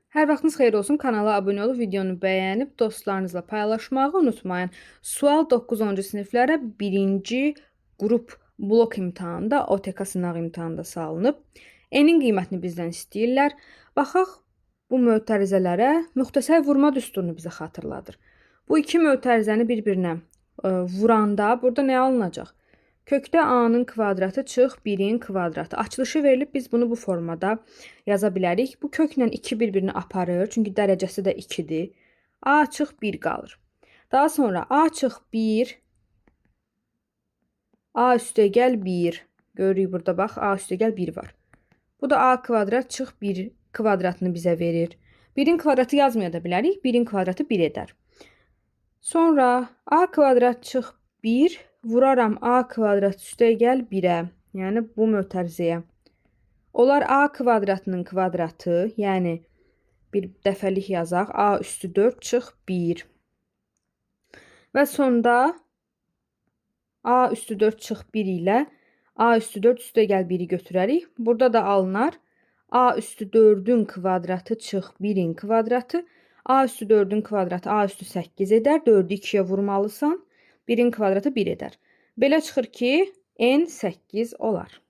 Hər vaxtınız xeyir olsun. Kanala abunə olub, videonu bəyənib, dostlarınızla paylaşmağı unutmayın. Sual 9-10-cu siniflərə birinci qrup blok imtahanında, OTK sınaq imtahanında salınıb. N-in qiymətini bizdən istəyirlər. Baxaq bu mötərizələrə. Müxtəsər vurma düsturunu bizə xatırladır. Bu iki mötərizəni bir-birinə vuranda burada nə alınacaq? Kökdə A-nın kvadratı çıx 1-in kvadratı. Açılışı verilib, biz bunu bu formada yaza bilərik. Bu köklə 2 bir-birini aparır, çünki dərəcəsi də 2-dir. A çıx 1 qalır. Daha sonra A çıx 1, A üstə gəl 1. Görürük burada, bax, A üstə gəl 1 var. Bu da A kvadrat çıx 1 kvadratını bizə verir. 1-in kvadratı yazmaya da bilərik. 1-in kvadratı 1 edər. Sonra A kvadrat çıx 1 vuraram A kvadrat üstə gəl 1-ə. Yəni bu mötərizəyə. Onlar A kvadratının kvadratı, yəni bir dəfəlik yazaq. A üstü 4 çıx 1. Və sonda A üstü 4 çıx 1 ilə A üstü 4 üstə gəl 1-i götürərik. Burada da alınar. A üstü 4-ün kvadratı çıx 1-in kvadratı. A üstü 4-ün kvadratı A üstü 8 edər. 4-ü 2-yə vurmalısan. 1-in kvadratı 1 edər. Belə çıxır ki, n 8 olar.